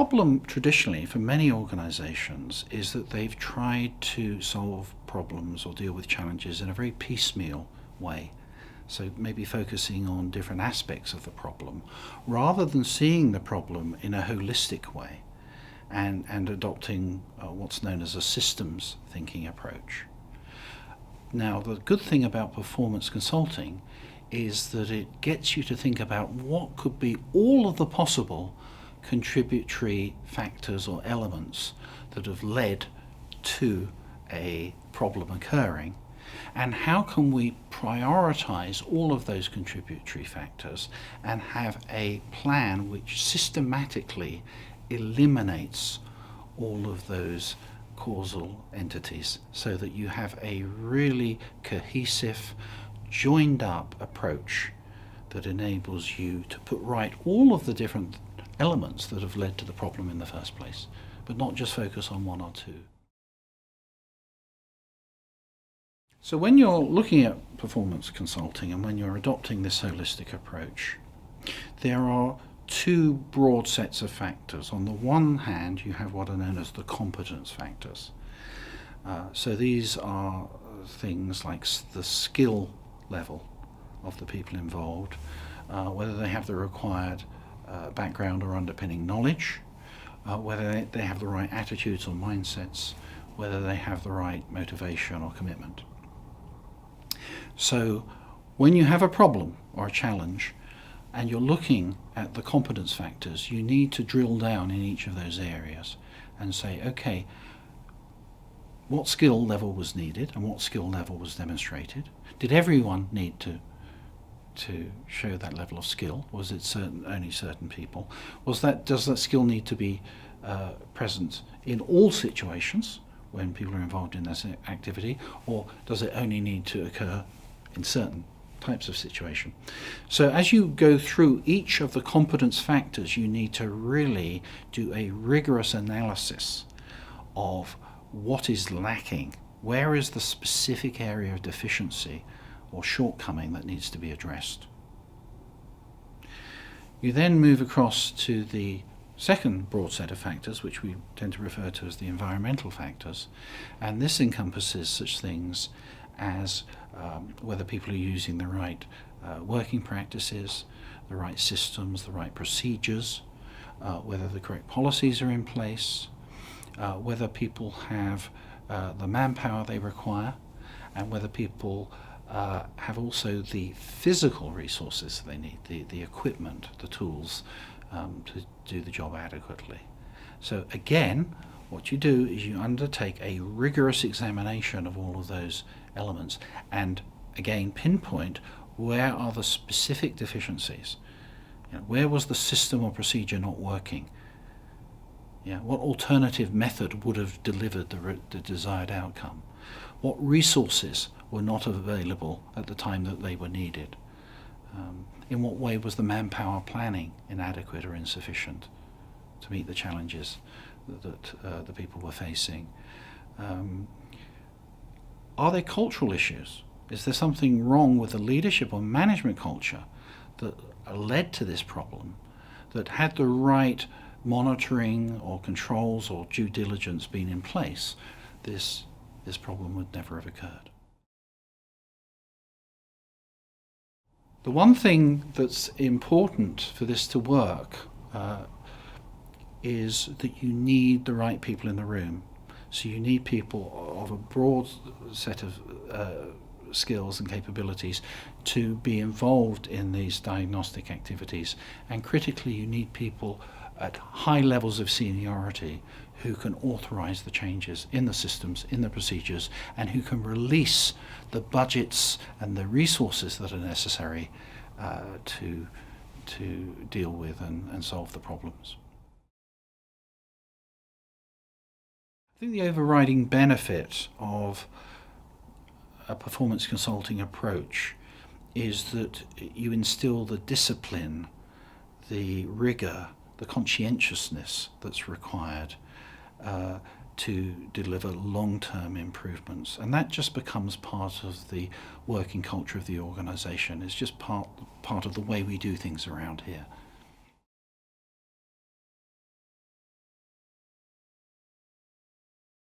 problem traditionally for many organisations is that they've tried to solve problems or deal with challenges in a very piecemeal way. So maybe focusing on different aspects of the problem rather than seeing the problem in a holistic way and adopting what's known as a systems thinking approach. Now, the good thing about performance consulting is that it gets you to think about what could be all of the possible contributory factors or elements that have led to a problem occurring, and how can we prioritize all of those contributory factors and have a plan which systematically eliminates all of those causal entities so that you have a really cohesive, joined up approach that enables you to put right all of the different elements that have led to the problem in the first place, but not just focus on one or two. So when you're looking at performance consulting and when you're adopting this holistic approach, there are two broad sets of factors. On the one hand, you have what are known as the competence factors. So these are things like the skill level of the people involved, whether they have the required background or underpinning knowledge, whether they have the right attitudes or mindsets, whether they have the right motivation or commitment. So when you have a problem or a challenge and you're looking at the competence factors, you need to drill down in each of those areas and say, okay, what skill level was needed and what skill level was demonstrated? Did everyone need to show that level of skill? Was it only certain people? Does that skill need to be present in all situations when people are involved in this activity, or does it only need to occur in certain types of situation? So as you go through each of the competence factors, you need to really do a rigorous analysis of what is lacking. Where is the specific area of deficiency or shortcoming that needs to be addressed? You then move across to the second broad set of factors, which we tend to refer to as the environmental factors, and this encompasses such things as whether people are using the right working practices, the right systems, the right procedures, whether the correct policies are in place, whether people have the manpower they require, and whether people have also the physical resources they need, the equipment, the tools to do the job adequately. So again, what you do is you undertake a rigorous examination of all of those elements and again pinpoint where are the specific deficiencies. Where was the system or procedure not working? What alternative method would have delivered the desired outcome? What resources were not available at the time that they were needed? In what way was the manpower planning inadequate or insufficient to meet the challenges that the people were facing? Are there cultural issues? Is there something wrong with the leadership or management culture that led to this problem, that had the right monitoring or controls or due diligence been in place, this problem would never have occurred? The one thing that's important for this to work is that you need the right people in the room. So you need people of a broad set of skills and capabilities to be involved in these diagnostic activities, and critically you need people at high levels of seniority who can authorize the changes in the systems, in the procedures, and who can release the budgets and the resources that are necessary to deal with and solve the problems. I think the overriding benefit of a performance consulting approach is that you instill the discipline, the rigor, the conscientiousness that's required to deliver long-term improvements. And that just becomes part of the working culture of the organization. It's just part of the way we do things around here.